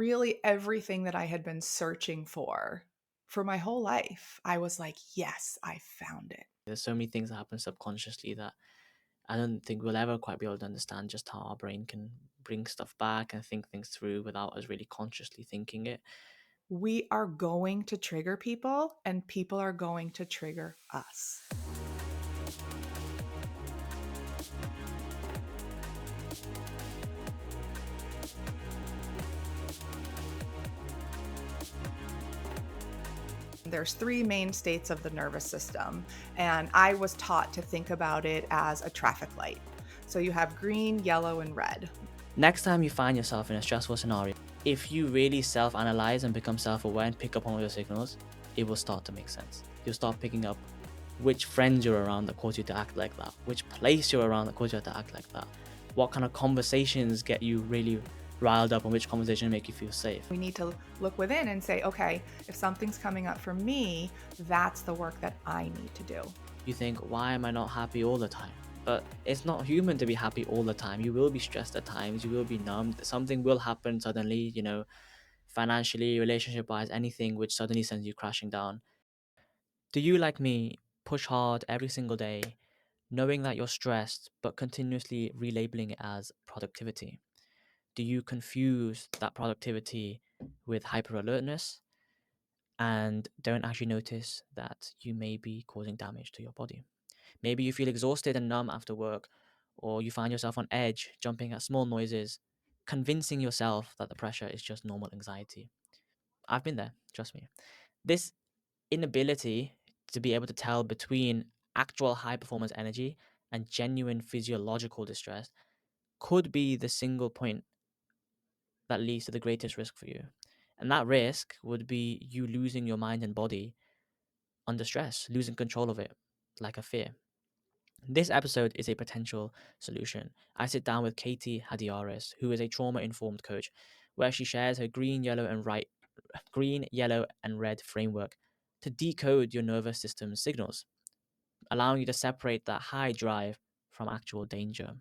Really everything that I had been searching for my whole life. I was like, yes, I found it. There's so many things that happen subconsciously that I don't think we'll ever quite be able to understand just how our brain can bring stuff back and think things through without us really consciously thinking it. We are going to trigger people, and people are going to trigger us. There's three main states of the nervous system, and I was taught to think about it as a traffic light. So you have green, yellow, and red. Next time you find yourself in a stressful scenario, if you really self analyze and become self aware and pick up on all your signals, it will start to make sense. You'll start picking up which friends you're around that cause you to act like that, which place you're around that cause you to act like that, what kind of conversations get you really riled up, and which conversations make you feel safe. We need to look within and say, okay, if something's coming up for me, that's the work that I need to do. You think, why am I not happy all the time? But it's not human to be happy all the time. You will be stressed at times, you will be numbed, something will happen suddenly, financially, relationship wise, anything which suddenly sends you crashing down. Do you, like me, push hard every single day, knowing that you're stressed, but continuously relabeling it as productivity? Do you confuse that productivity with hyper alertness and don't actually notice that you may be causing damage to your body? Maybe you feel exhausted and numb after work, or you find yourself on edge, jumping at small noises, convincing yourself that the pressure is just normal anxiety. I've been there, trust me. This inability to be able to tell between actual high performance energy and genuine physiological distress could be the single point that leads to the greatest risk for you. And that risk would be you losing your mind and body under stress, losing control of it, like a fear. This episode is a potential solution. I sit down with Katie Hadiaris, who is a trauma informed coach, where she shares her green, yellow, and red framework to decode your nervous system signals, allowing you to separate that high drive from actual danger.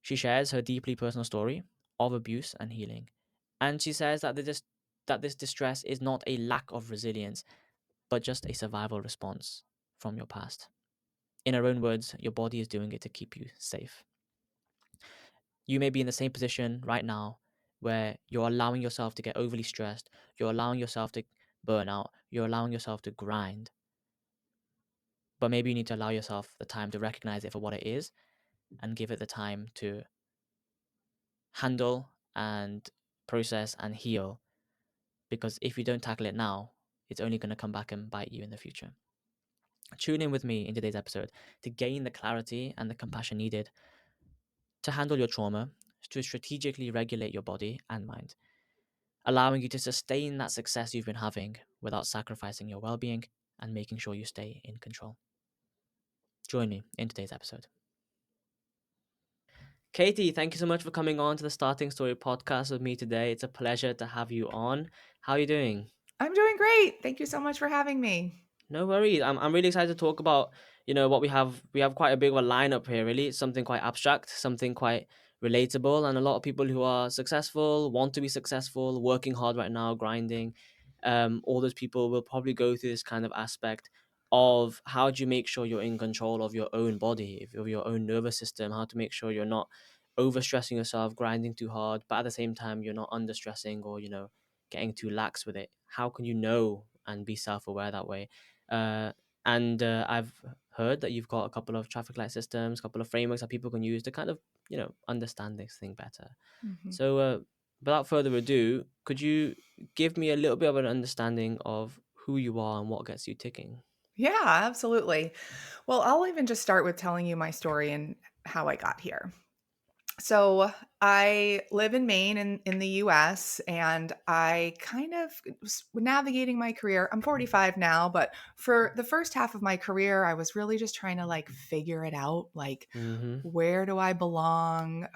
She shares her deeply personal story of abuse and healing, and she says that this distress is not a lack of resilience, but just a survival response from your past. In her own words, your body is doing it to keep you safe. You may be in the same position right now where you're allowing yourself to get overly stressed, you're allowing yourself to burn out, you're allowing yourself to grind. But maybe you need to allow yourself the time to recognize it for what it is and give it the time to handle and process and heal. Because if you don't tackle it now, it's only going to come back and bite you in the future. Tune in with me in today's episode to gain the clarity and the compassion needed to handle your trauma, to strategically regulate your body and mind, allowing you to sustain that success you've been having without sacrificing your well being and making sure you stay in control. Join me in today's episode. Katie, thank you so much for coming on to the Starting Story podcast with me today. It's a pleasure to have you on. How are you doing? I'm doing great. Thank you so much for having me. No worries. I'm really excited to talk about, what we have. We have quite a big of a lineup here, really. It's something quite abstract, something quite relatable, and a lot of people who are successful, want to be successful, working hard right now, grinding. All those people will probably go through this kind of aspect of how do you make sure you're in control of your own body, of your own nervous system, how to make sure you're not overstressing yourself, grinding too hard, but at the same time you're not under stressing or, getting too lax with it. How can you know and be self-aware that way? Uh, and I've heard that you've got a couple of traffic light systems, a couple of frameworks that people can use to kind of, understand this thing better. Mhm. So, without further ado, could you give me a little bit of an understanding of who you are and what gets you ticking? Yeah, absolutely. Well, I'll even just start with telling you my story and how I got here. So I live in Maine in the US, and I kind of was navigating my career. I'm 45 now, but for the first half of my career, I was really just trying to like figure it out. Like, Mm-hmm. where do I belong?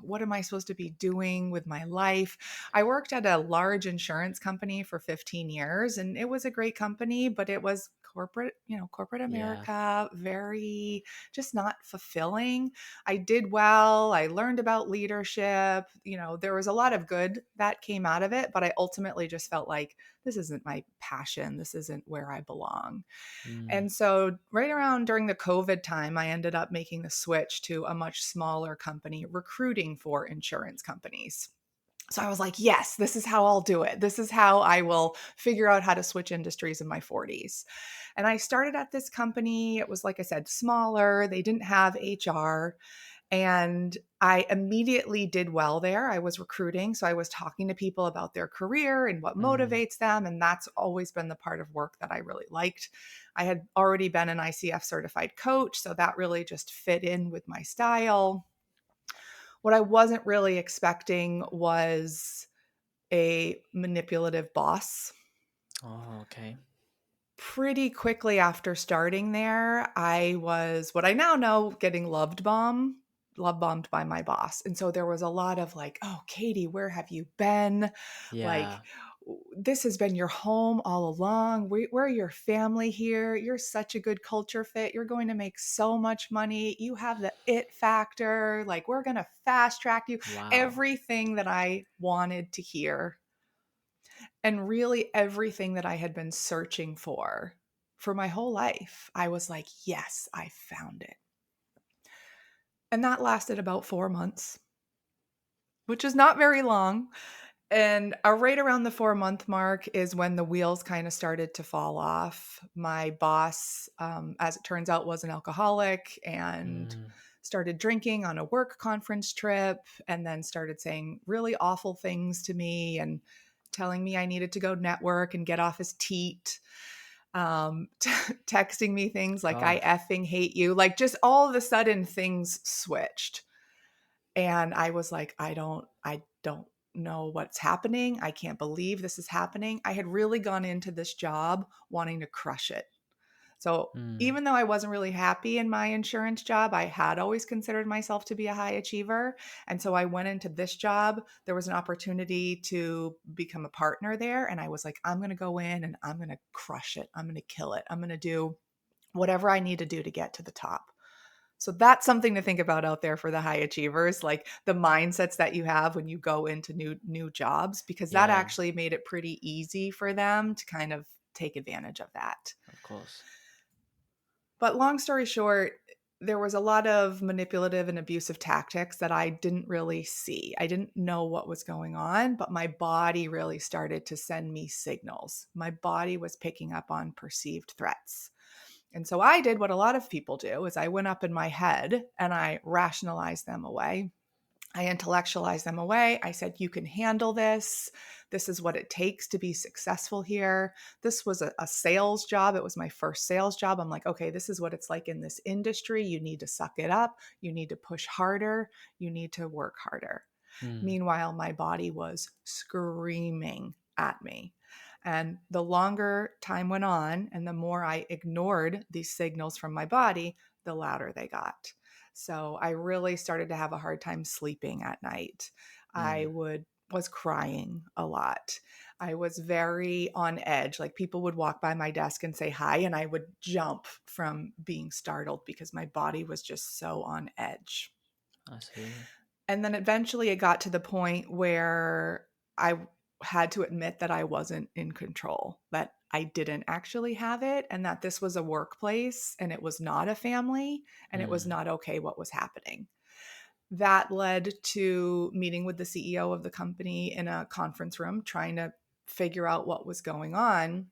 What am I supposed to be doing with my life? I worked at a large insurance company for 15 years, and it was a great company, but it was corporate Yeah. America, very just not fulfilling. I did well. I learned about leadership. There was a lot of good that came out of it, but I ultimately just felt like this isn't my passion. This isn't where I belong. Mm. And so, right around during the COVID time, I ended up making the switch to a much smaller company recruiting for insurance companies. So I was like, yes, this is how I'll do it. This is how I will figure out how to switch industries in my 40s. And I started at this company. It was, like I said, smaller. They didn't have HR. And I immediately did well there. I was recruiting. So I was talking to people about their career and what Mm. motivates them. And that's always been the part of work that I really liked. I had already been an ICF certified coach. So that really just fit in with my style. What I wasn't really expecting was a manipulative boss. Oh, okay. Pretty quickly after starting there, I was what I now know getting love bombed by my boss. And so there was a lot of like, "Oh, Katie, where have you been? Like, Yeah. this has been your home all along. We're your family here. You're such a good culture fit. You're going to make so much money. You have the it factor. Like, we're going to fast track you." Wow. Everything that I wanted to hear, and really everything that I had been searching for my whole life. I was like, yes, I found it. And that lasted about 4 months, which is not very long. And right around the 4 month mark is when the wheels kind of started to fall off. My boss, as it turns out, was an alcoholic and Mm. started drinking on a work conference trip, and then started saying really awful things to me and telling me I needed to go network and get off his teat. Texting me things like, "I Gosh. effing hate you." Like, just all of a sudden things switched. And I was like, I don't know what's happening. I can't believe this is happening. I had really gone into this job wanting to crush it. So Mm. even though I wasn't really happy in my insurance job, I had always considered myself to be a high achiever. And so I went into this job. There was an opportunity to become a partner there. And I was like, I'm going to go in and I'm going to crush it. I'm going to kill it. I'm going to do whatever I need to do to get to the top. So that's something to think about out there for the high achievers, like the mindsets that you have when you go into new jobs, because that Yeah, actually made it pretty easy for them to kind of take advantage of that. of course. But long story short, there was a lot of manipulative and abusive tactics that I didn't really see. I didn't know what was going on, but my body really started to send me signals. My body was picking up on perceived threats. And so I did what a lot of people do is I went up in my head and I rationalized them away. I intellectualized them away. I said, you can handle this. This is what it takes to be successful here. This was a sales job. It was my first sales job. I'm like, okay, this is what it's like in this industry. You need to suck it up. You need to push harder. You need to work harder. Mm. Meanwhile, my body was screaming at me. And the longer time went on and the more I ignored these signals from my body, the louder they got. So I really started to have a hard time sleeping at night. I Mm. would was crying a lot. I was very on edge. Like, people would walk by my desk and say hi and I would jump from being startled because my body was just so on edge. I see. And then eventually it got to the point where I had to admit that I wasn't in control, that I didn't actually have it, and that this was a workplace and it was not a family, and it was Mm. not okay what was happening. That led to meeting with the CEO of the company in a conference room, trying to figure out what was going on.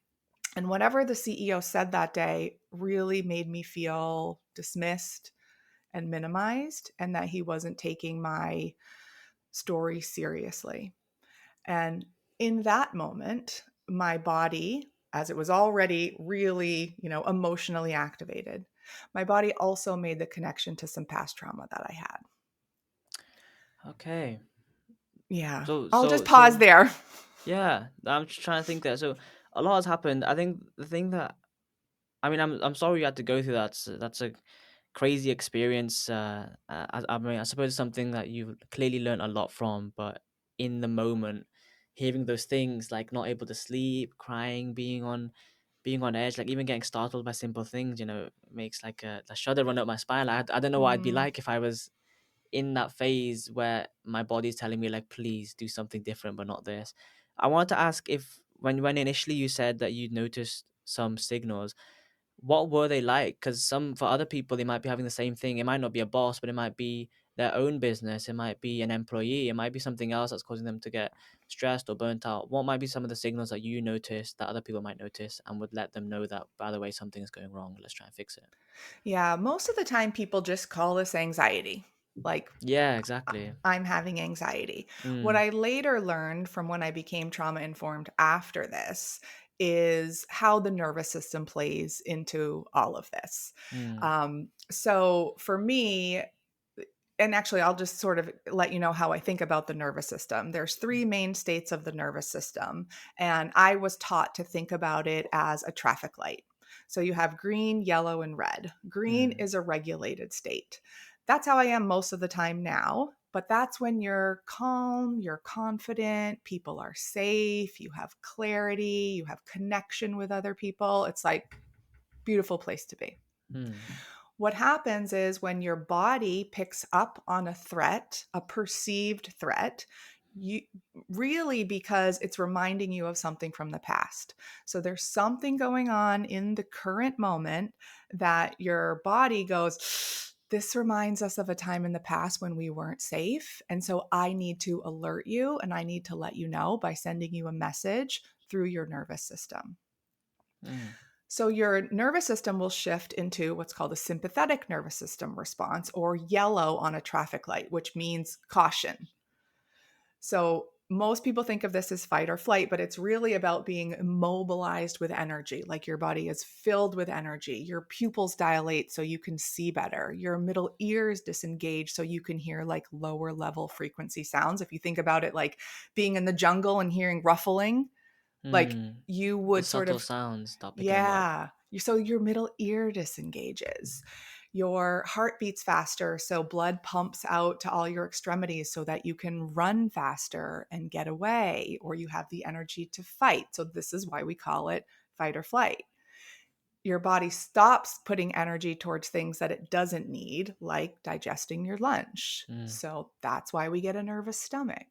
And whatever the CEO said that day really made me feel dismissed and minimized, and that he wasn't taking my story seriously. And in that moment, my body, as it was already really, emotionally activated, my body also made the connection to some past trauma that I had. Okay. Yeah. So I'll just so pause so there. yeah, I'm just trying to think there. So a lot has happened. I think the thing that I mean, I'm sorry you had to go through that. That's a crazy experience. I mean, I suppose it's something that you've clearly learned a lot from, but in the moment, hearing those things like not able to sleep, crying, being on being on edge, like even getting startled by simple things, makes like a shudder run up my spine. Like, I don't know what I'd be Mm. like if I was in that phase where my body's telling me like, please do something different, but not this. I want to ask if when initially you said that you noticed some signals, what were they like? Because some for other people they might be having the same thing. It might not be a boss, but it might be their own business. It might be an employee. It might be something else that's causing them to get stressed or burnt out. What might be some of the signals that you notice that other people might notice and would let them know that, by the way, something is going wrong. Let's try and fix it. Yeah, most of the time people just call this anxiety. Like, Yeah, exactly. I'm having anxiety. What Mm, I later learned from when I became trauma informed after this is how the nervous system plays into all of this. mm, So for me, and actually, I'll just sort of let you know how I think about the nervous system. There's three main states of the nervous system, and I was taught to think about it as a traffic light. So you have green, yellow, and red. Green mm, is a regulated state. That's how I am most of the time now, but that's when you're calm, you're confident, people are safe, you have clarity, you have connection with other people. It's like beautiful place to be. mm, What happens is when your body picks up on a threat, a perceived threat, you really because it's reminding you of something from the past. So there's something going on in the current moment that your body goes, this reminds us of a time in the past when we weren't safe. And so I need to alert you and I need to let you know by sending you a message through your nervous system. mm. So your nervous system will shift into what's called a sympathetic nervous system response or yellow on a traffic light, which means caution. So most people think of this as fight or flight, but it's really about being immobilized with energy. Like your body is filled with energy. Your pupils dilate so you can see better. Your middle ears disengage so you can hear like lower level frequency sounds. If you think about it like being in the jungle and hearing ruffling, like Mm. you The would sort subtle of sounds start picking them up. yeah. So your middle ear disengages. Your heart beats faster, so blood pumps out to all your extremities so that you can run faster and get away, or you have the energy to fight. So this is why we call it fight or flight. Your body stops putting energy towards things that it doesn't need, like digesting your lunch. Mm. So that's why we get a nervous stomach.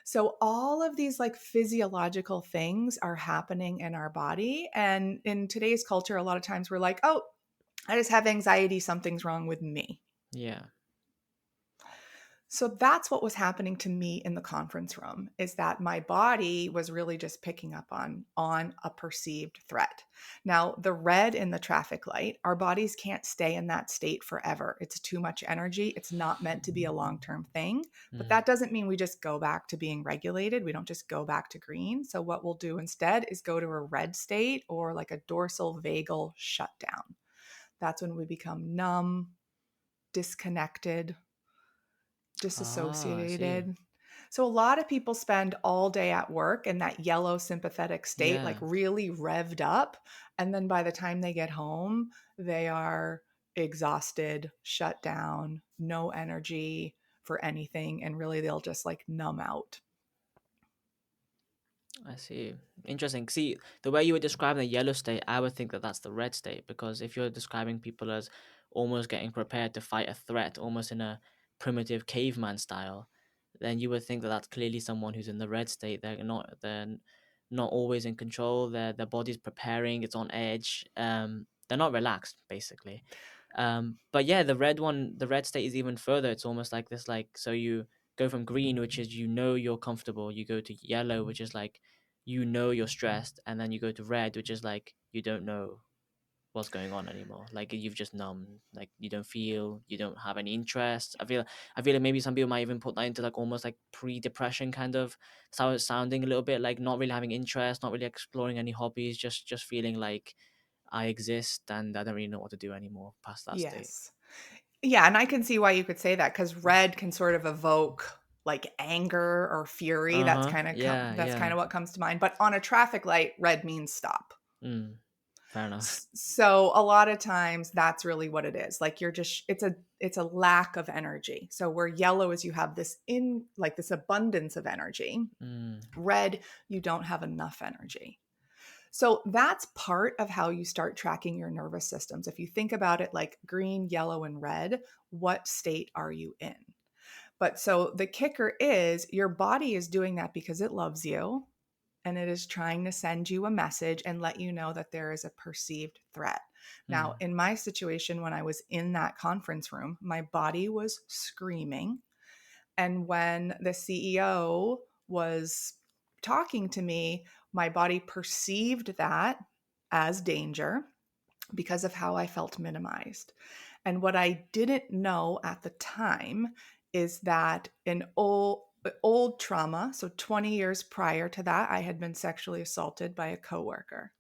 So all of these like physiological things are happening in our body. And in today's culture, a lot of times we're like, oh, I just have anxiety. Something's wrong with me. Yeah. So that's what was happening to me in the conference room is that my body was really just picking up on a perceived threat. Now, the red in the traffic light, our bodies can't stay in that state forever. It's too much energy. It's not meant to be a long-term thing, but Mm. that doesn't mean we just go back to being regulated. We don't just go back to green. So what we'll do instead is go to a red state or like a dorsal vagal shutdown. That's when we become numb, disconnected, Ah, I see. disassociated. So a lot of people spend all day at work in that yellow sympathetic state, like Yeah. really revved up. And then by the time they get home, they are exhausted, shut down, no energy for anything. And really, they'll just like numb out. I see. Interesting. See, the way you were describing the yellow state, I would think that that's the red state because if you're describing people as almost getting prepared to fight a threat, almost in a primitive caveman style, then you would think that that's clearly someone who's in the red state. They're not always in control. Their body's preparing. It's on edge. They're not relaxed, basically. But yeah, the red state is even further. It's almost like this, like so you go from green, which is you're comfortable. You go to yellow, which is like you're stressed, and then you go to red, which is like you don't know what's going on anymore. Like you've just numbed. Like you don't have any interest. I feel like maybe some people might even put that into like almost like pre-depression kind of. That's how it's sounding a little bit like not really having interest, not really exploring any hobbies, just feeling like I exist and I don't really know what to do anymore past that state. Yes. Yeah. And I can see why you could say that because red can sort of evoke like anger or fury. Uh huh. That's Yeah. kind Yeah. of what comes to mind. But on a traffic light, red means stop. Mm. Fair enough. So a lot of times that's really what it is. Like you're just it's a lack of energy. So where yellow is you have this in like this abundance of energy. Mm. Red, you don't have enough energy. So that's part of how you start tracking your nervous systems. If you think about it like green, yellow, and red, what state are you in? But so the kicker is your body is doing that because it loves you and it is trying to send you a message and let you know that there is a perceived threat. Now, Mm. in my situation, when I was in that conference room, my body was screaming. And when the CEO was talking to me, my body perceived that as danger because of how I felt minimized. And what I didn't know at the time is that in old trauma, so 20 years prior to that, I had been sexually assaulted by a coworker.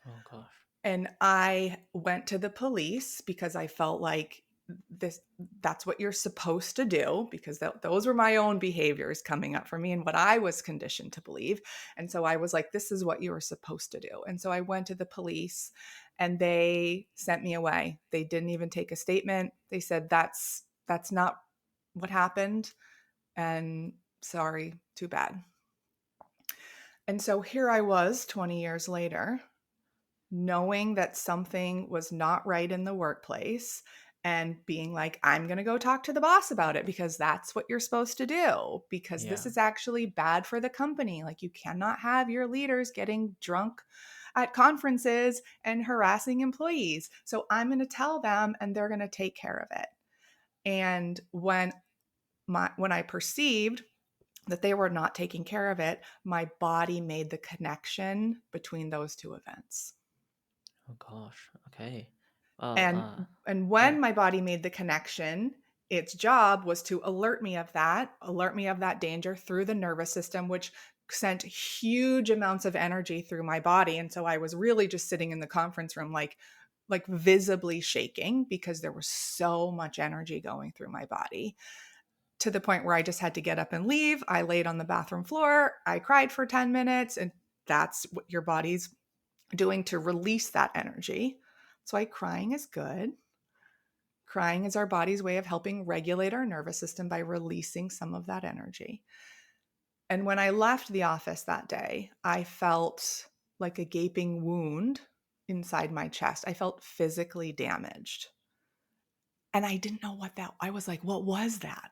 Oh gosh. And I went to the police because I felt like this that's what you're supposed to do because those were my own behaviors coming up for me and what I was conditioned to believe. And so I was like, this is what you were supposed to do. And so I went to the police and they sent me away. They didn't even take a statement. They said that's not what happened and sorry, too bad. And so here I was 20 years later knowing that something was not right in the workplace and being like, I'm going to go talk to the boss about it because that's what you're supposed to do, because this Yeah. is actually bad for the company. Like, you cannot have your leaders getting drunk at conferences and harassing employees. So I'm going to tell them and they're going to take care of it. And when I perceived that they were not taking care of it, my body made the connection between those two events. Oh gosh. Okay. Well, And yeah. when my body made the connection, its job was to alert me of that danger through the nervous system, which sent huge amounts of energy through my body. And so I was really just sitting in the conference room like visibly shaking because there was so much energy going through my body to the point where I just had to get up and leave. I laid on the bathroom floor. I cried for 10 minutes and that's what your body's doing to release that energy. So why crying is good. Crying is our body's way of helping regulate our nervous system by releasing some of that energy. And when I left the office that day, I felt like a gaping wound inside my chest. I felt physically damaged. And I didn't know what that I was like, what was that?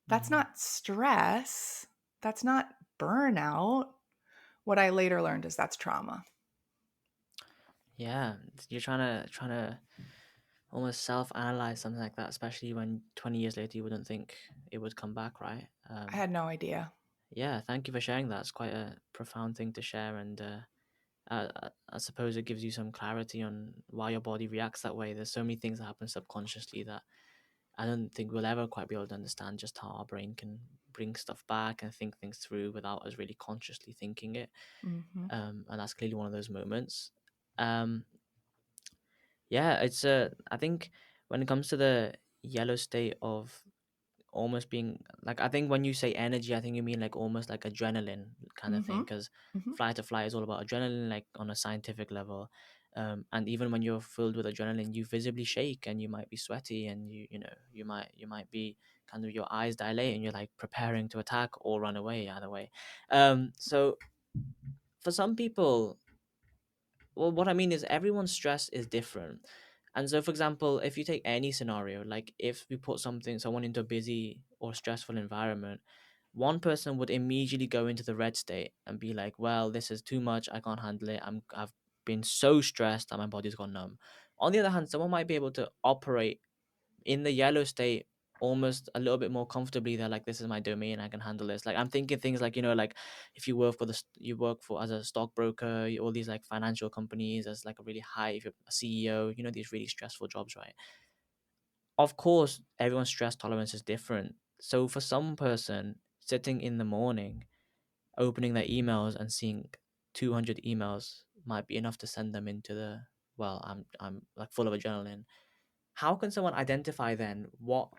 That's Mm. not stress. That's not burnout. What I later learned is that's trauma. Yeah. You're trying to almost self-analyze something like that, especially when 20 years later you wouldn't think it would come back, right? I had no idea. Yeah. Thank you for sharing that. It's quite a profound thing to share, and I suppose it gives you some clarity on why your body reacts that way. There's so many things that happen subconsciously that I don't think we'll ever quite be able to understand just how our brain can bring stuff back and think things through without us really consciously thinking it. Mhm. And that's clearly one of those moments. Um, yeah, I think when it comes to the yellow state of almost being like, I think when you say energy, I think you mean like almost like adrenaline kind of thing, Mhm. because Mhm. flight to fly is all about adrenaline, like on a scientific level. And even when you're filled with adrenaline, you visibly shake and you might be sweaty, and you might be kind of your eyes dilate and you're like preparing to attack or run away either way. So for some people, well, what I mean is everyone's stress is different. And so, for example, if you take any scenario, like if we put someone into a busy or stressful environment, one person would immediately go into the red state and be like, well, this is too much. I can't handle it. I've been so stressed that my body's gone numb. On the other hand, someone might be able to operate in the yellow state almost a little bit more comfortably. They're like, this is my domain, I can handle this. Like, I'm thinking things like, like if you work for you work for as a stockbroker, all these like financial companies as like a really high, if you're a CEO, these really stressful jobs, right? Of course everyone's stress tolerance is different. So for some person sitting in the morning opening their emails and seeing 200 emails might be enough to send them into the, well, I'm like full of adrenaline. How can someone identify then what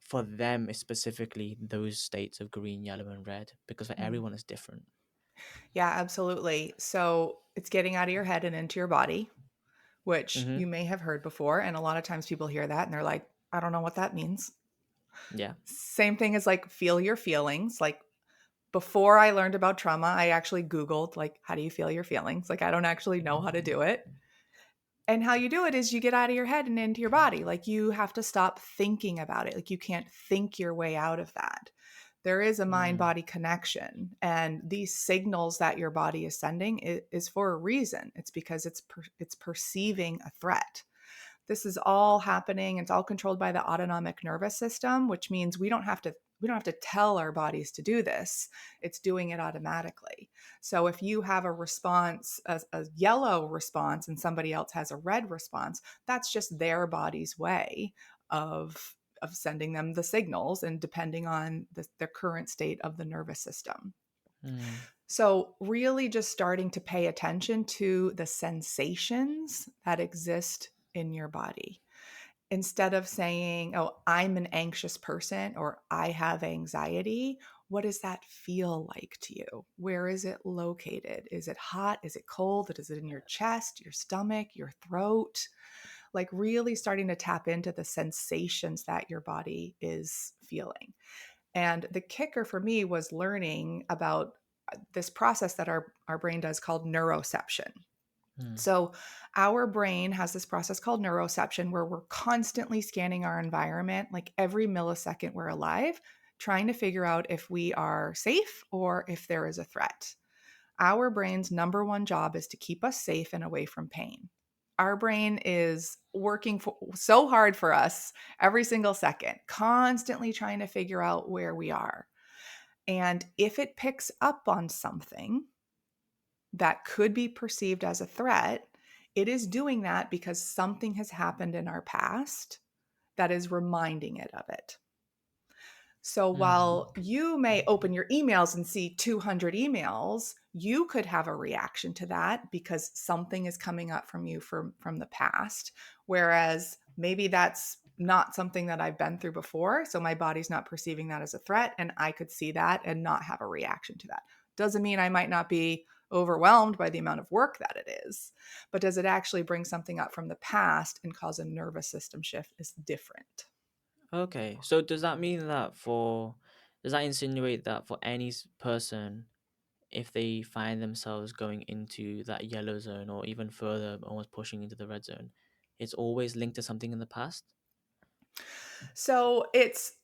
for them is specifically those states of green, yellow, and red? Because for Mm. everyone it's different. Yeah, absolutely. So it's getting out of your head and into your body, which Mm-hmm. you may have heard before. And a lot of times people hear that and they're like, I don't know what that means. Yeah. Same thing as like feel your feelings. Like Before I learned about trauma, I actually Googled, like, how do you feel your feelings? Like, I don't actually know how to do it. And how you do it is you get out of your head and into your body. Like, you have to stop thinking about it. Like, you can't think your way out of that. There is a mind Mm, body connection. And these signals that your body is sending is for a reason. It's because it's perceiving a threat. This is all happening. It's all controlled by the autonomic nervous system, which means we don't have to tell our bodies to do this. It's doing it automatically. So if you have a response, a yellow response, and somebody else has a red response, that's just their body's way of sending them the signals, and depending on the current state of the nervous system. mm, So, really just starting to pay attention to the sensations that exist in your body. Instead of saying, "Oh, I'm an anxious person," or "I have anxiety," what does that feel like to you? Where is it located? Is it hot? Is it cold? Is it in your chest, your stomach, your throat? Like, really starting to tap into the sensations that your body is feeling. And the kicker for me was learning about this process that our brain does called neuroception. mm. So, our brain has this process called neuroception where we're constantly scanning our environment, like every millisecond we're alive, trying to figure out if we are safe or if there is a threat. Our brain's number one job is to keep us safe and away from pain. Our brain is working so hard for us every single second, constantly trying to figure out where we are. And if it picks up on something that could be perceived as a threat, it is doing that because something has happened in our past that is reminding it of it. So Mm, while you may open your emails and see 200 emails, you could have a reaction to that because something is coming up from you from the past. Whereas maybe that's not something that I've been through before. So my body's not perceiving that as a threat. And I could see that and not have a reaction to that. Doesn't mean I might not be overwhelmed by the amount of work that it is. But does it actually bring something up from the past and cause a nervous system shift is different. okay, so does that insinuate that for any person, if they find themselves going into that yellow zone or even further, almost pushing into the red zone, it's always linked to something in the past? So it's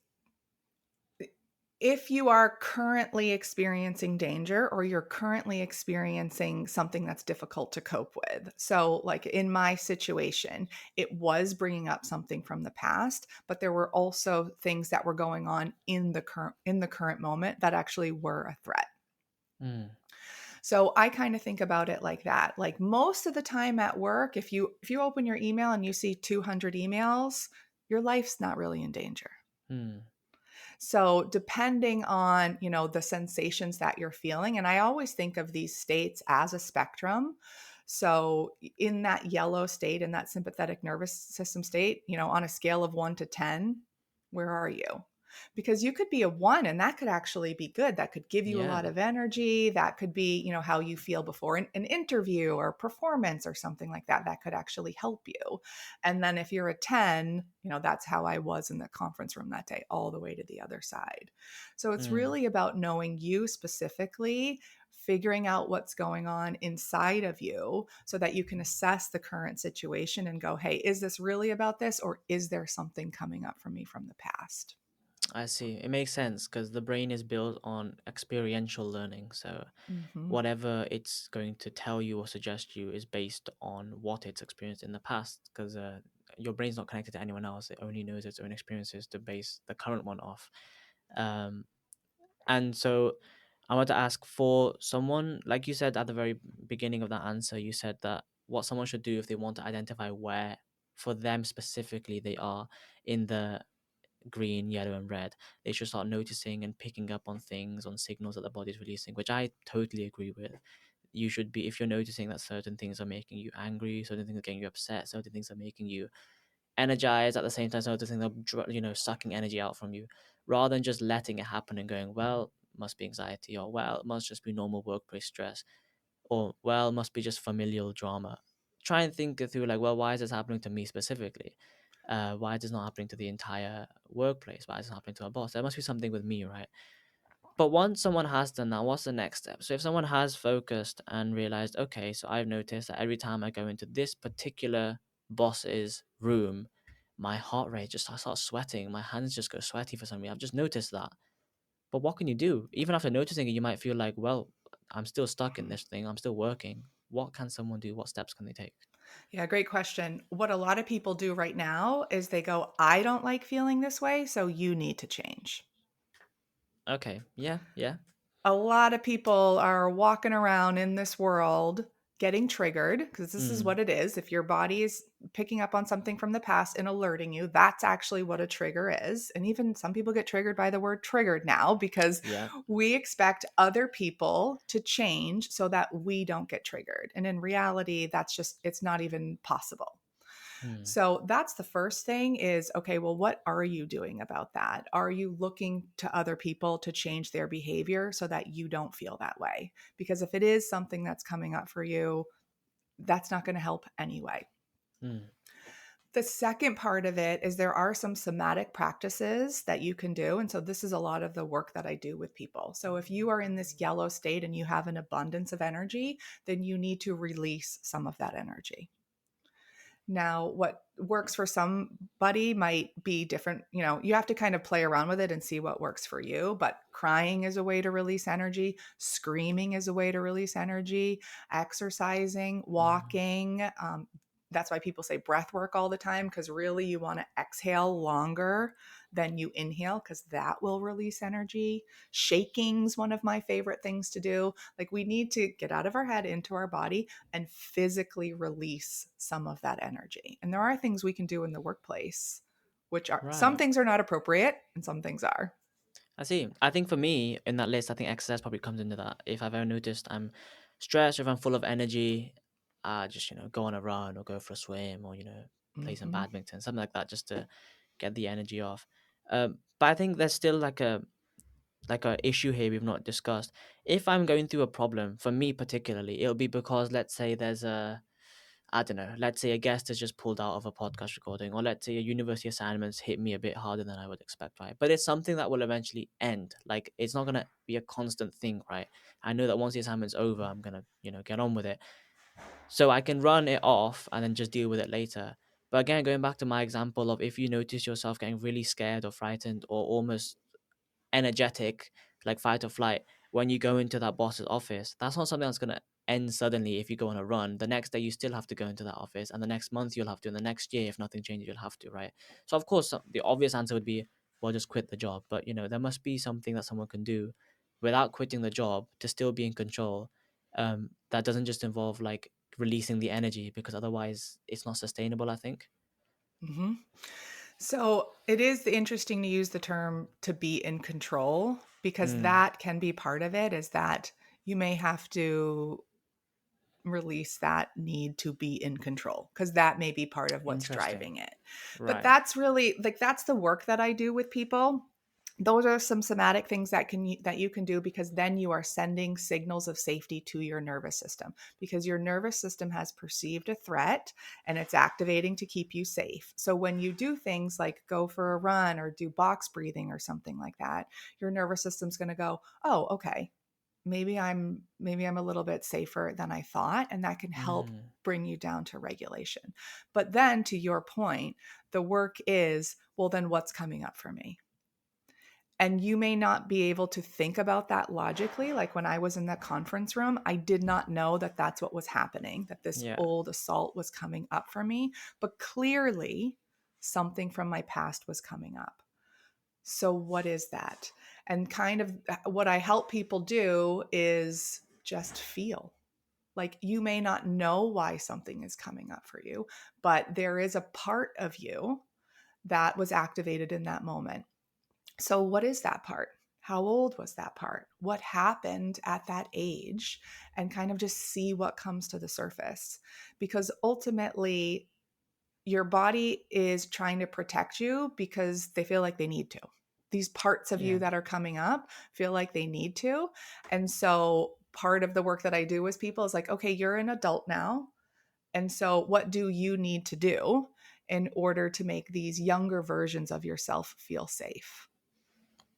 if you are currently experiencing danger or you're currently experiencing something that's difficult to cope with. So, like in my situation, it was bringing up something from the past, but there were also things that were going on in the current moment that actually were a threat. Mm, So, I kind of think about it like that. Like most of the time at work, if you open your email and you see 200 emails, your life's not really in danger. mm, So depending on, the sensations that you're feeling, and I always think of these states as a spectrum. So in that yellow state, in that sympathetic nervous system state, on a scale of 1 to 10, where are you? Because you could be a 1 and that could actually be good. That could give you a lot yeah. of energy. That could be, how you feel before an interview or performance or something like that. That could actually help you. And then if you're a 10, that's how I was in the conference room that day, all the way to the other side. So it's Mm. really about knowing you specifically, figuring out what's going on inside of you so that you can assess the current situation and go, hey, is this really about this? Or is there something coming up for me from the past? I see. It makes sense because the brain is built on experiential learning. So Hmm. whatever it's going to tell you or suggest you is based on what it's experienced in the past. Because your brain's not connected to anyone else; it only knows its own experiences to base the current one off. Um, and so I want to ask for someone, like you said at the very beginning of that answer, you said that what someone should do if they want to identify where, for them specifically, they are in the green, yellow, and red. They should start noticing and picking up on things, on signals that the body's releasing, which I totally agree with. You should be, if you're noticing that certain things are making you angry, certain things are getting you upset, certain things are making you energized, at the same time, certain things are, sucking energy out from you, rather than just letting it happen and going, well, must be anxiety, or well, it must just be normal workplace stress, or well, must be just familial drama. Try and think it through, like, well, why is this happening to me specifically? Why is this not happening to the entire workplace? Why is this happening to our boss? There must be something with me, right? But once someone has done that, what's the next step? So if someone has focused and realized, okay, so I've noticed that every time I go into this particular boss's room, my heart rate just I start sweating, my hands just go sweaty for some reason. I've just noticed that. But what can you do? Even after noticing it, you might feel like, well, I'm still stuck in this thing. I'm still working. What can someone do? What steps can they take? Yeah, great question. What a lot of people do right now is they go, I don't like feeling this way, so you need to change. Okay. Yeah. Yeah. A lot of people are walking around in this world getting triggered because this is Mm. what it is. If your body is picking up on something from the past and alerting you, that's actually what a trigger is. And even some people get triggered by the word triggered now because Yeah. we expect other people to change so that we don't get triggered. And in reality, that's just, it's not even possible. Mm. So that's the first thing is, okay, well, what are you doing about that? Are you looking to other people to change their behavior so that you don't feel that way? Because if it is something that's coming up for you, that's not going to help anyway. Mm. The second part of it is there are some somatic practices that you can do. And so this is a lot of the work that I do with people. So if you are in this yellow state and you have an abundance of energy, then you need to release some of that energy. Now, what works for somebody might be different. You know, you have to kind of play around with it and see what works for you. But crying is a way to release energy, screaming is a way to release energy, exercising, Mm. walking. That's why people say breath work all the time because really you want to exhale longer than you inhale because that will release energy. Shaking's one of my favorite things to do. Like we need to get out of our head into our body and physically release some of that energy. And there are things we can do in the workplace, which are some Right. things are not appropriate and some things are. I see. I think for me, in that list, I think exercise probably comes into that. If I've ever noticed I'm stressed, if I'm full of energy, just, go on a run or go for a swim or, play some Hmm. badminton, something like that, just to get the energy off. But I think there's still like a issue here we've not discussed. If I'm going through a problem, for me particularly, it'll be because let's say there's a I don't know, let's say a guest has just pulled out of a podcast recording, or let's say a university assignment's hit me a bit harder than I would expect, right? But it's something that will eventually end. Like it's not gonna be a constant thing, right? I know that once the assignment's over, I'm gonna, get on with it. So I can run it off and then just deal with it later. But again, going back to my example of if you notice yourself getting really scared or frightened or almost energetic, like fight or flight, when you go into that boss's office, that's not something that's going to end suddenly if you go on a run. The next day, you still have to go into that office, and the next month, you'll have to, and the next year, if nothing changes, you'll have to, right? So, of course, the obvious answer would be, well, just quit the job. But, there must be something that someone can do without quitting the job to still be in control. That doesn't just involve like releasing the energy because otherwise it's not sustainable, I think. Hmm. So it is interesting to use the term to be in control because Mm, that can be part of it, is that you may have to release that need to be in control because that may be part of what's interesting. driving it. But Right. that's really like that's the work that I do with people. Those are some somatic things that you can do because then you are sending signals of safety to your nervous system because your nervous system has perceived a threat and it's activating to keep you safe. So when you do things like go for a run or do box breathing or something like that, your nervous system's going to go, "Oh, okay, maybe I'm a little bit safer than I thought," and that can help Mm, bring you down to regulation. But then to your point, the work is, well, then what's coming up for me? And you may not be able to think about that logically. Like when I was in that conference room, I did not know that that's what was happening, that this yeah. old assault was coming up for me. But clearly, something from my past was coming up. So, what is that? And kind of what I help people do is just feel. Like you may not know why something is coming up for you, but there is a part of you that was activated in that moment. So, what is that part? How old was that part? What happened at that age? And kind of just see what comes to the surface. Because ultimately, your body is trying to protect you because they feel like they need to. These parts of you Yeah. that are coming up feel like they need to. And so, part of the work that I do with people is like, okay, you're an adult now. And so, what do you need to do in order to make these younger versions of yourself feel safe?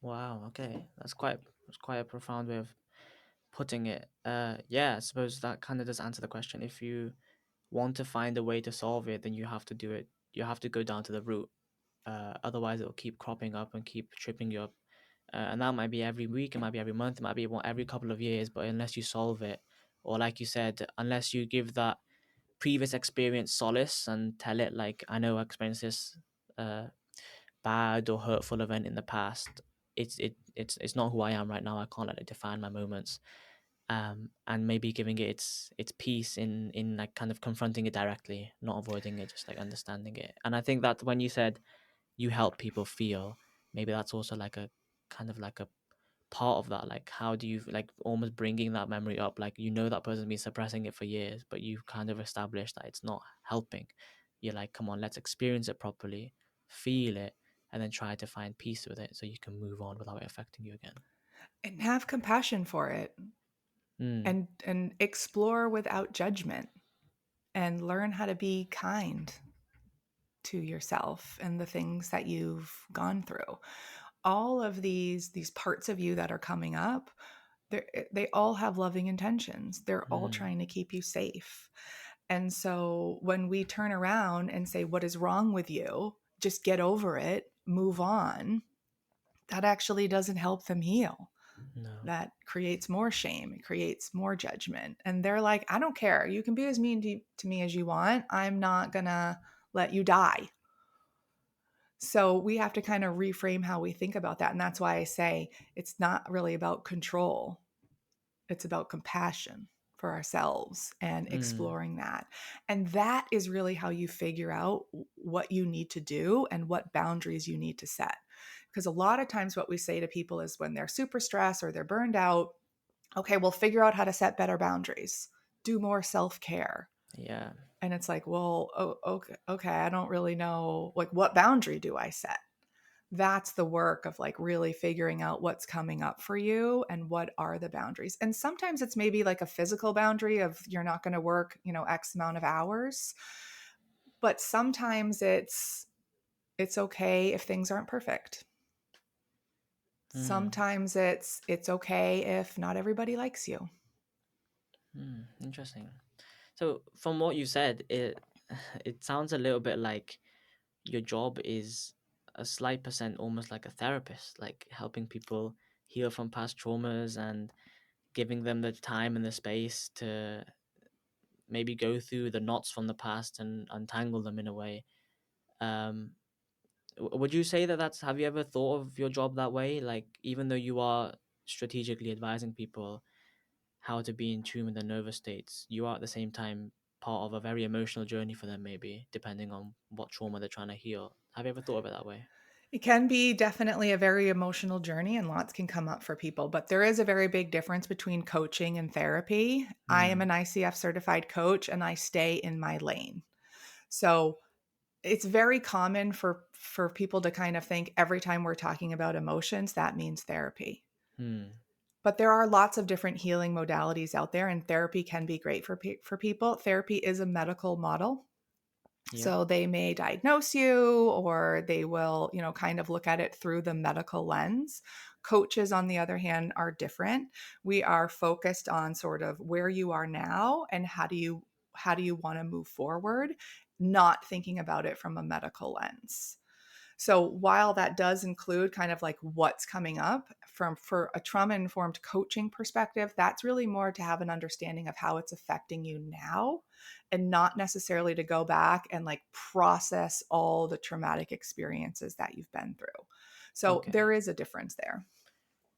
Wow, okay. That's quite It's quite a profound way of putting it. Yeah, I suppose that kind of does answer the question. If you want to find a way to solve it, then you have to do it. You have to go down to the root. Otherwise, it'll keep cropping up and keep tripping you up. And that might be every week, it might be every month, it might be every couple of years. But unless you solve it, or like you said, unless you give that previous experience solace and tell it like, I know I experienced this uh, bad or hurtful event in the past. It's not who I am right now. I can't let it define my moments. And maybe giving it its piece in like kind of confronting it directly, not avoiding it, just like understanding it. And I think that when you said you help people feel, maybe that's also like a kind of like a part of that. Like, how do you like almost bringing that memory up? Like, that person's been suppressing it for years, but you've kind of established that it's not helping. You're like, come on, let's experience it properly, feel it, and then try to find peace with it so you can move on without it affecting you again. And have compassion for it, Mm, and explore without judgment, and learn how to be kind to yourself and the things that you've gone through. All of these parts of you that are coming up, they all have loving intentions. They're all mm, trying to keep you safe. And so when we turn around and say, what is wrong with you? Just get over it, move on. That actually doesn't help them heal. no. That creates more shame. It creates more judgment. And they're like, I don't care. You can be as mean to me as you want. I'm not going to let you die. So we have to kind of reframe how we think about that. And that's why I say it's not really about control, it's about compassion for ourselves and Mm, exploring that. And that is really how you figure out what you need to do and what boundaries you need to set. Because a lot of times, what we say to people is when they're super stressed or they're burned out, okay, we'll figure out how to set better boundaries, do more self care. yeah. And it's like, well, okay, I don't really know, like, what boundary do I set? That's the work of like really figuring out what's coming up for you and what are the boundaries. And sometimes it's maybe like a physical boundary of you're not going to work, X amount of hours. But sometimes it's okay if things aren't perfect. Mm, Sometimes it's okay if not everybody likes you. interesting. So from what you said, it sounds a little bit like your job is a slight percent almost like a therapist, like helping people heal from past traumas and giving them the time and the space to maybe go through the knots from the past and untangle them in a way. Um, would you say that that's, have you ever thought of your job that way? Like, even though you are strategically advising people how to be in tune with their nervous states, you are at the same time part of a very emotional journey for them, maybe, depending on what trauma they're trying to heal. Have you ever thought of it that way? It can be definitely a very emotional journey and lots can come up for people, but there is a very big difference between coaching and therapy. I am Mm, an ICF certified coach and I stay in my lane. So it's very common for people to kind of think every time we're talking about emotions, that means therapy. mm, But there are lots of different healing modalities out there, and therapy can be great for people. Therapy is a medical model. yeah. So they may diagnose you or they will, kind of look at it through the medical lens. Coaches, on the other hand, are different. We are focused on sort of where you are now and how do you want to move forward, not thinking about it from a medical lens. So while that does include kind of like what's coming up for a trauma informed coaching perspective, that's really more to have an understanding of how it's affecting you now and not necessarily to go back and like process all the traumatic experiences that you've been through. So Okay. there is a difference there.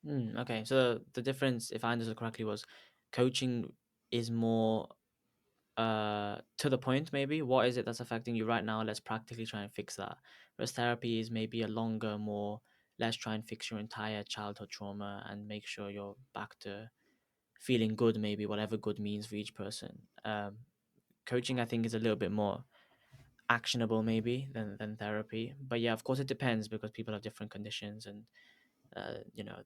Okay. So the difference, if I understood correctly, was coaching is more to the point, maybe. What is it that's affecting you right now? Let's practically try and fix that. Whereas therapy is maybe a longer, more, let's try and fix your entire childhood trauma and make sure you're back to feeling good, maybe, whatever good means for each person. Coaching, I think, is a little bit more actionable, maybe, than therapy. But yeah, of course, it depends because people have different conditions and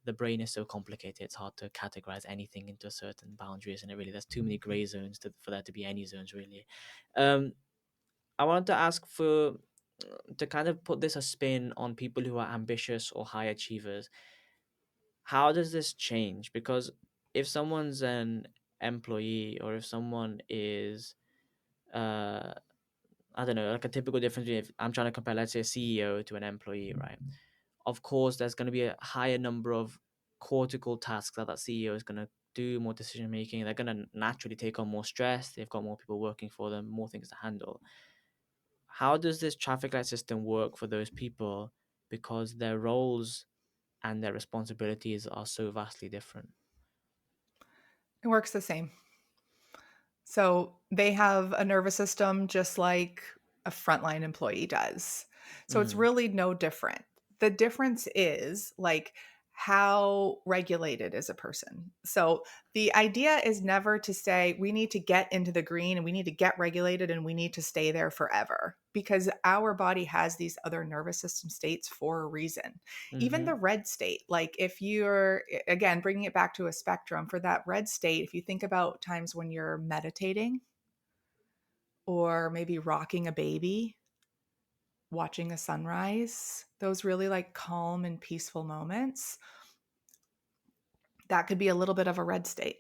the brain is so complicated, it's hard to categorize anything into a certain boundaries, and it really, there's too many gray zones for there to be any zones, really. um I wanted to ask for to kind of put this a spin on people who are ambitious or high achievers. how does this change? Because if someone's an employee, or if someone is, uh, I don't know, like a typical difference between, if I'm trying to compare, let's say, a CEO to an employee, right? Of course, there's going to be a higher number of cortical tasks that CEO is going to do, more decision making. They're going to naturally take on more stress. They've got more people working for them, more things to handle. How does this traffic light system work for those people? Because their roles and their responsibilities are so vastly different. It works the same. So they have a nervous system just like a frontline employee does. So it's Mm, really no different. The difference is like how regulated is a person. So the idea is never to say we need to get into the green and we need to get regulated and we need to stay there forever, because our body has these other nervous system states for a reason. Even mm-hmm. the red state, like if you're, again, bringing it back to a spectrum, for that red state, if you think about times when you're meditating or maybe rocking a baby, watching a sunrise, those really like calm and peaceful moments, that could be a little bit of a red state.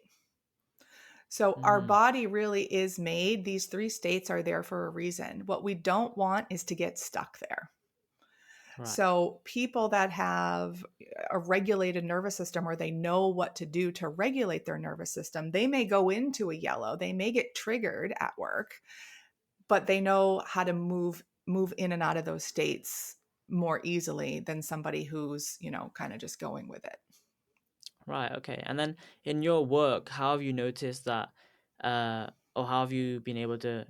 So our Mm, body really is made, these three states are there for a reason. What we don't want is to get stuck there. right. So people that have a regulated nervous system, or they know what to do to regulate their nervous system, they may go into a yellow, they may get triggered at work, but they know how to move in and out of those states more easily than somebody who's, kind of just going with it. Right. Okay. And then in your work, how have you noticed that, or how have you been able to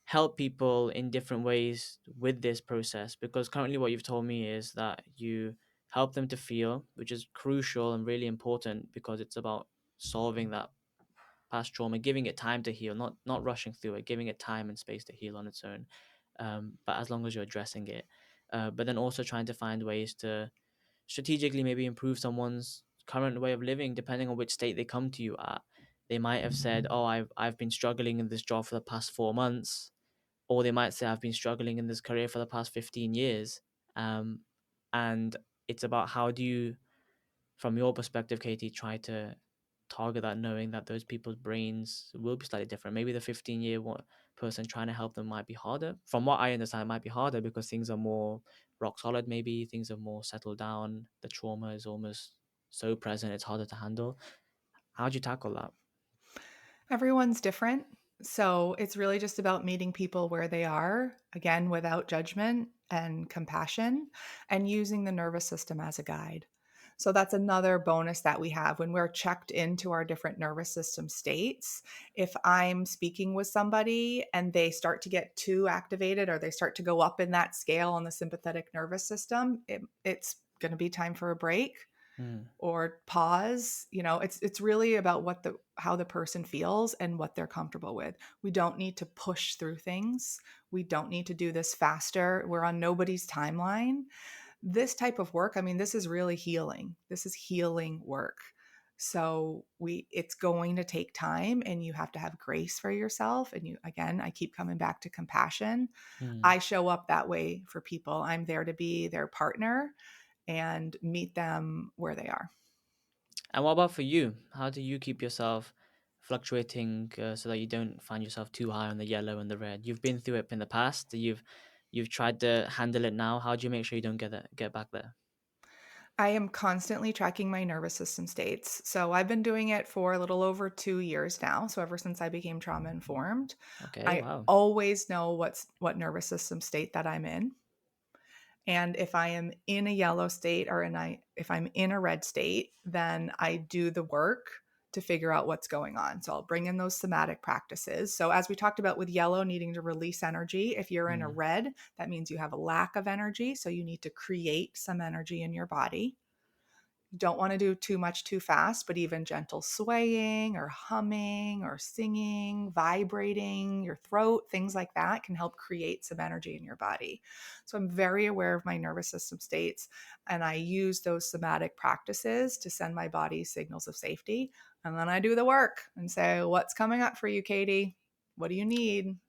help people in different ways with this process? Because currently, what you've told me is that you help them to feel, which is crucial and really important, because it's about solving that past trauma, giving it time to heal, not rushing through it, giving it time and space to heal on its own. But as long as you're addressing it, but then also trying to find ways to strategically maybe improve someone's current way of living, depending on which state they come to you at. They might have said, "Oh, I've been struggling in this job for the past 4 months," or they might say, "I've been struggling in this career for the past 15 years." Um, and it's about, how do you, from your perspective, Katie, try to target that, knowing that those people's brains will be slightly different. Maybe the 15-year person trying to help them might be harder. From what I understand, it might be harder because things are more rock solid, maybe things are more settled down. The trauma is almost so present, it's harder to handle. How'd you tackle that? Everyone's different. So it's really just about meeting people where they are, again, without judgment and compassion, and using the nervous system as a guide. So that's another bonus that we have when we're checked into our different nervous system states. If I'm speaking with somebody and they start to get too activated, or they start to go up in that scale on the sympathetic nervous system, it's going to be time for a break Mm, or pause. It's really about how the person feels and what they're comfortable with. We don't need to push through things. We don't need to do this faster. We're on nobody's timeline. This type of work, I mean, this is really healing. This is healing work. So it's going to take time, and you have to have grace for yourself. And again, I keep coming back to compassion. mm. I show up that way for people. I'm there to be their partner and meet them where they are. And what about for you? How do you keep yourself fluctuating, so that you don't find yourself too high on the yellow and the red? You've been through it in the past. You've tried to handle it now. How do you make sure you don't get back there? I am constantly tracking my nervous system states. So I've been doing it for a little over 2 years now. So ever since I became trauma informed, Okay. I Wow. always know what nervous system state that I'm in. And if I am in a yellow state, or if I'm in a red state, then I do the work to figure out what's going on. So I'll bring in those somatic practices. So as we talked about with yellow needing to release energy, if you're in a Mm, red, that means you have a lack of energy. So you need to create some energy in your body. Don't want to do too much too fast, but even gentle swaying or humming or singing, vibrating your throat, things like that can help create some energy in your body. So I'm very aware of my nervous system states, and I use those somatic practices to send my body signals of safety. And then I do the work and say, what's coming up for you, Katie? What do you need?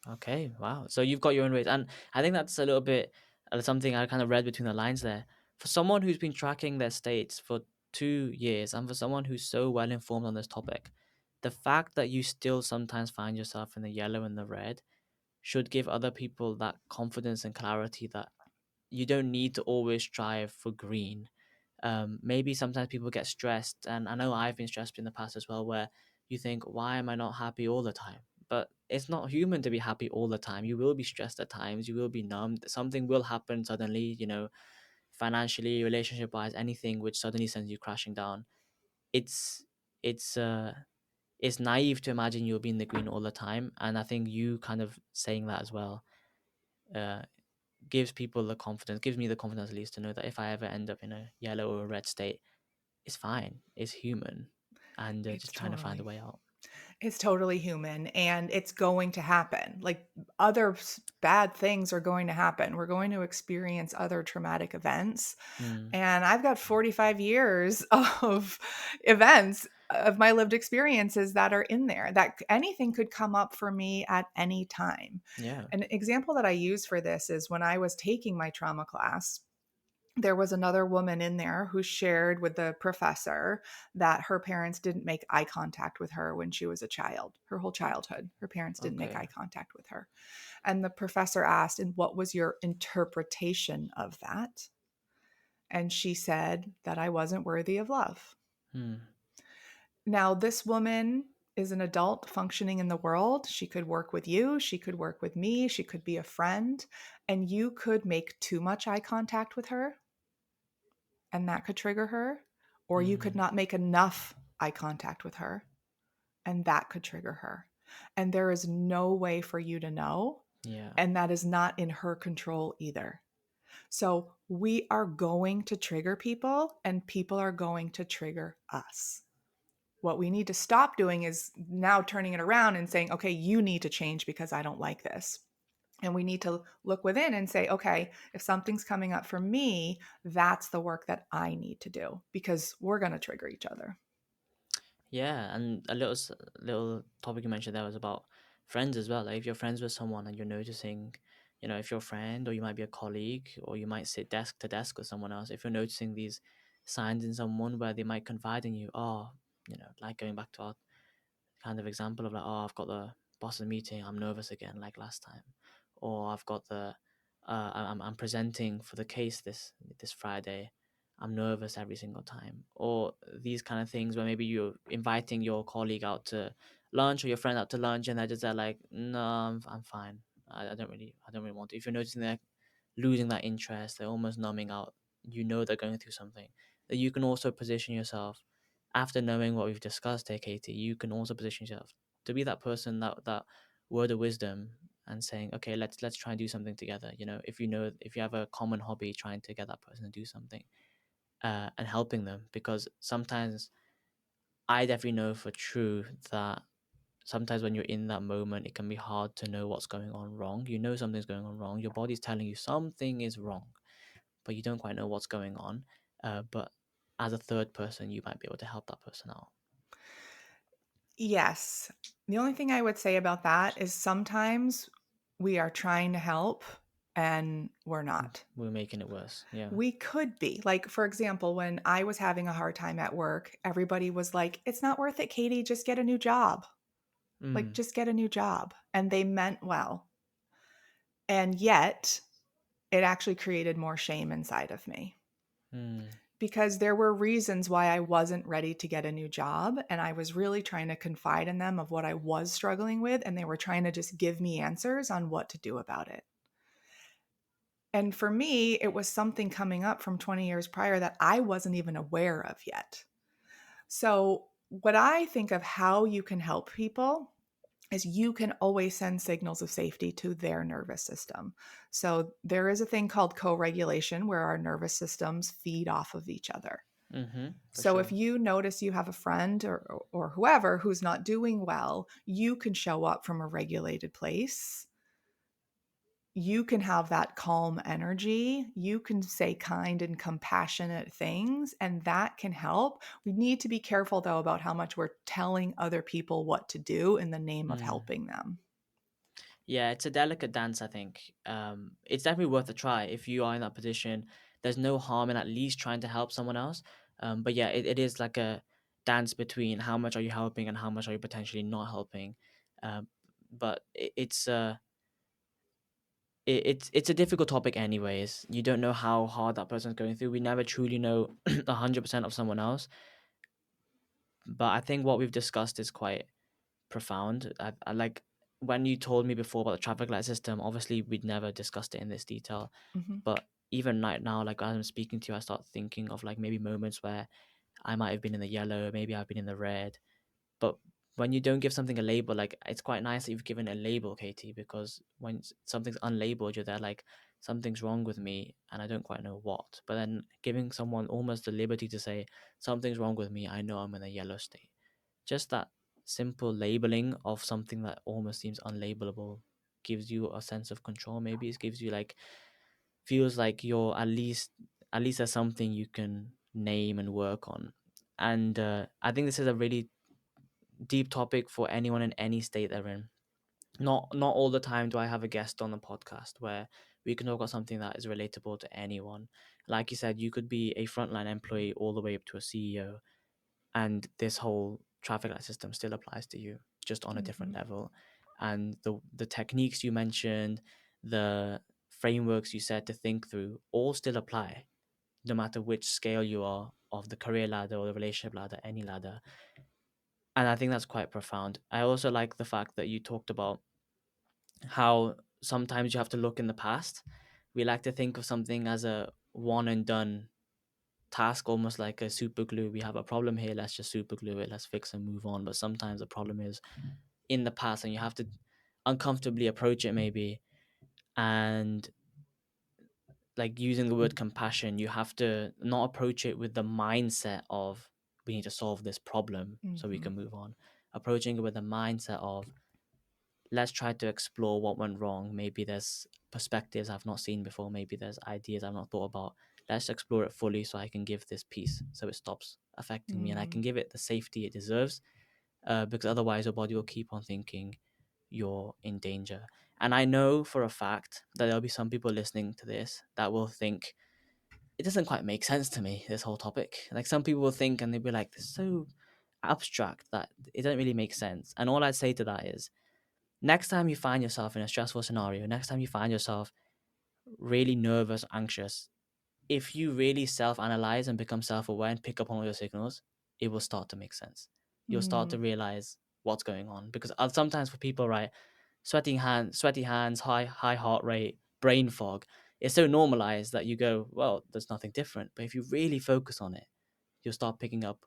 okay. Wow. So you've got your own ways, and I think that's a little bit, something I kind of read between the lines there. For someone who's been tracking their states for 2 years, and for someone who's so well informed on this topic, the fact that you still sometimes find yourself in the yellow and the red should give other people that confidence and clarity that you don't need to always strive for green. Maybe sometimes people get stressed, and I know I've been stressed in the past as well, where you think, why am I not happy all the time? But it's not human to be happy all the time. You will be stressed at times, you will be numbed, something will happen suddenly, financially, relationship wise, anything which suddenly sends you crashing down. It's it's uh it's naive to imagine you'll be in the green all the time. And I think you kind of saying that as well uh gives people the confidence, gives me the confidence at least to know that if I ever end up in a yellow or a red state, it's fine. It's human, and It's just trying to find a totally way out. it's totally human, and it's going to happen. Like, other bad things are going to happen. We're going to experience other traumatic events. Mm, And I've got 45 years of events of my lived experiences that are in there, that anything could come up for me at any time. yeah. An example that I use for this is when I was taking my trauma class, there was another woman in there who shared with the professor that her parents didn't make eye contact with her when she was a child. Her whole childhood, her parents didn't make Okay. eye contact with her. And the professor asked, "And what was your interpretation of that?" And she said that I wasn't worthy of love. Hmm. Now, this woman is an adult functioning in the world. She could work with you, she could work with me, she could be a friend, and you could make too much eye contact with her, and that could trigger her, or you could Hmm. not make enough eye contact with her, and that could trigger her. And there is no way for you to know, Yeah. and that is not in her control either. So we are going to trigger people, and people are going to trigger us. What we need to stop doing is now turning it around and saying, okay, you need to change because I don't like this. And we need to look within and say, okay, if something's coming up for me, that's the work that I need to do, because we're going to trigger each other. Yeah, and a little topic you mentioned there was about friends as well. Like if you're friends with someone and you're noticing, if you're a friend or you might be a colleague or you might sit desk to desk with someone else, if you're noticing these signs in someone where they might confide in you, like going back to our kind of example of like, oh, I've got the boss's meeting, I'm nervous again, like last time, or I've got I'm presenting for the case this Friday, I'm nervous every single time, or these kind of things where maybe you're inviting your colleague out to lunch or your friend out to lunch, and they're just there like, no, I'm fine. I don't really want to. If you're noticing they're losing that interest, they're almost numbing out, they're going through something, that you can also position yourself after knowing what we've discussed here, Katie, you can also position yourself to be that person, that word of wisdom, and saying, okay, let's try and do something together. If you have a common hobby, trying to get that person to do something, and helping them, because sometimes I definitely know for true that sometimes when you're in that moment, it can be hard to know what's going on wrong. You know something's going on wrong. Your body's telling you something is wrong, but you don't quite know what's going on. But as a third person, you might be able to help that person out. Yes. The only thing I would say about that is sometimes we are trying to help and we're not. We're making it worse. Yeah. We could be. Like, for example, when I was having a hard time at work, everybody was like, "It's not worth it, Katie. Just get a new job." Like, Mm. just get a new job. And they meant well. And yet, it actually created more shame inside of me, Mm. because there were reasons why I wasn't ready to get a new job. And I was really trying to confide in them of what I was struggling with. And they were trying to just give me answers on what to do about it. And for me, it was something coming up from 20 years prior that I wasn't even aware of yet. So, what I think of how you can help people is you can always send signals of safety to their nervous system. So, there is a thing called co regulation where our nervous systems feed off of each other. Mm-hmm. For So, if sure. you notice you have a friend or whoever who's not doing well, you can show up from a regulated place. You can have that calm energy. You can say kind and compassionate things, and that can help. We need to be careful, though, about how much we're telling other people what to do in the name of Mm. helping them. Yeah, it's a delicate dance, I think. It's definitely worth a try if you are in that position. There's no harm in at least trying to help someone else. But yeah, it is like a dance between how much are you helping and how much are you potentially not helping. But it's a difficult topic anyways. You don't know how hard that person's going through. We never truly know 100% of someone else. But I think what we've discussed is quite profound. I like when you told me before about the traffic light system. Obviously, we'd never discussed it in this detail, Mhm. but even right now, like as I'm speaking to you, I start thinking of like maybe moments where I might have been in the yellow, maybe I've been in the red. But when you don't give something a label, like it's quite nice that you've given a label, Katie, because when something's unlabeled, you're there like something's wrong with me and I don't quite know what. But then giving someone almost the liberty to say something's wrong with me, I know I'm in a yellow state. Just that simple labeling of something that almost seems unlabelable gives you a sense of control. Maybe it gives you like feels like you're at least there's something you can name and work on. And I think this is a really deep topic for anyone in any state they're in. Not all the time do I have a guest on the podcast where we can talk about something that is relatable to anyone. Like you said, you could be a frontline employee all the way up to a CEO, and this whole traffic light system still applies to you, just on a different Mhm. level. And the techniques you mentioned, the frameworks you said to think through, all still apply, no matter which scale you are of the career ladder or the relationship ladder, any ladder. And I think that's quite profound. I also like the fact that you talked about how sometimes you have to look in the past. We like to think of something as a one and done task, almost like a super glue. We have a problem here, let's just super glue it, let's fix and move on. But sometimes the problem is in the past and you have to uncomfortably approach it, maybe. And like using the word compassion, you have to not approach it with the mindset of we need to solve this problem so we Mhm. can move on. Approaching it with the mindset of let's try to explore what went wrong. Maybe there's perspectives I've not seen before. Maybe there's ideas I've not thought about. Let's explore it fully so I can give this peace so it stops affecting me and I can Mm. give it the safety it deserves. Because otherwise, your body will keep on thinking you're in danger. And I know for a fact that there'll be some people listening to this that will think it doesn't quite make sense to me, this whole topic. Like some people will think and they'll be like, this is so abstract that it doesn't really make sense. And all I'd say to that is next time you find yourself in a stressful scenario, next time you find yourself really nervous, anxious, if you really self analyze and become self aware and pick up on all your signals, it will start to make sense. You'll start Mm. to realize what's going on. Because sometimes for people, right, sweaty hands, high heart rate, brain fog, it's so normalized that you go, well, there's nothing different. But if you really focus on it, you'll start picking up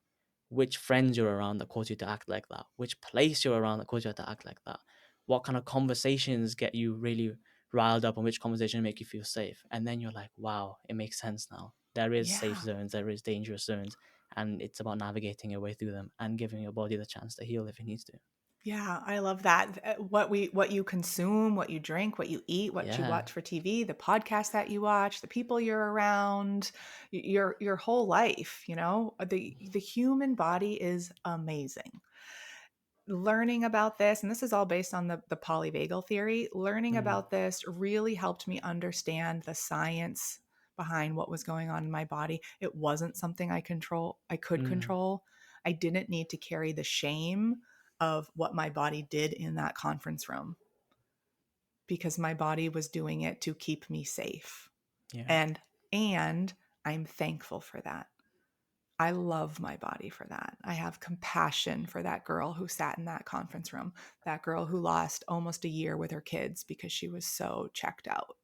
which friends you're around that cause you to act like that, which place you're around that cause you to act like that, what kind of conversations get you really riled up and which conversation make you feel safe. And then you're like, wow, it makes sense now. There is safe Yeah. zones, there is dangerous zones, and it's about navigating your way through them and giving your body the chance to heal if it needs to. Yeah, I love that. What you consume, what you drink, what you eat, what you Yeah. watch for TV, the podcast that you watch, the people you're around, your whole life, the human body is amazing. Learning about this, and this is all based on the polyvagal theory, learning Mm, about this really helped me understand the science behind what was going on in my body. It wasn't something I could mm, control. I didn't need to carry the shame of what my body did in that conference room because my body was doing it to keep me safe. yeah. And and I'm thankful for that. I love my body for that. I have compassion for that girl who sat in that conference room, that girl who lost almost a year with her kids because she was so checked out.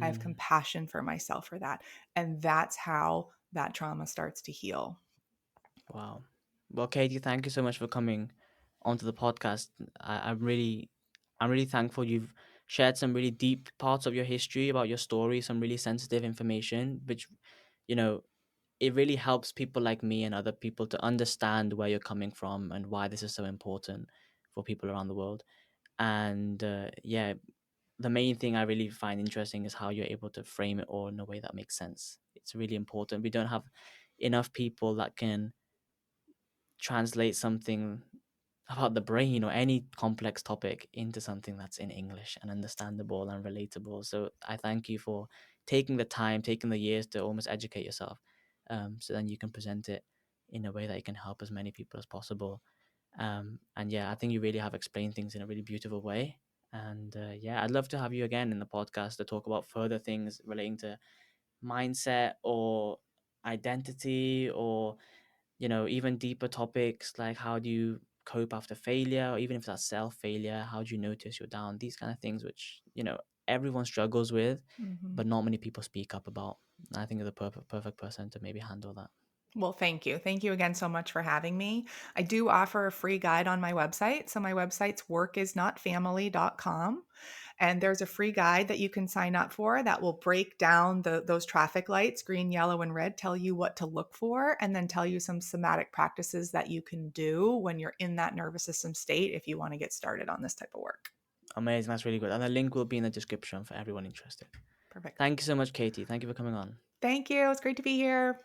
I have Mm, compassion for myself for that. And that's how that trauma starts to heal. wow. Well, Katie, thank you so much for coming onto the podcast. I'm really thankful you've shared some really deep parts of your history about your story, some really sensitive information, which, you know, it really helps people like me and other people to understand where you're coming from and why this is so important for people around the world. And yeah, the main thing I really find interesting is how you're able to frame it all in a way that makes sense. It's really important. We don't have enough people that can translate something about the brain or any complex topic into something that's in English and understandable and relatable. So I thank you for taking the time, taking the years to almost educate yourself. so then you can present it in a way that it can help as many people as possible. And yeah, I think you really have explained things in a really beautiful way. And yeah, I'd love to have you again in the podcast to talk about further things relating to mindset or identity, or even deeper topics like how do you cope after failure, or even if that's self failure, how do you notice you're down, these kind of things which everyone struggles with, Mhm. but not many people speak up about. And I think you're the perfect person to maybe handle that. Well, thank you. Thank you again so much for having me. I do offer a free guide on my website. So my website's workisnotfamily.com. And there's a free guide that you can sign up for that will break down those traffic lights, green, yellow, and red, tell you what to look for, and then tell you some somatic practices that you can do when you're in that nervous system state if you want to get started on this type of work. Amazing, that's really good, and the link will be in the description for everyone interested. Perfect. Thank you so much, Katie. Thank you for coming on. Thank you. It's great to be here.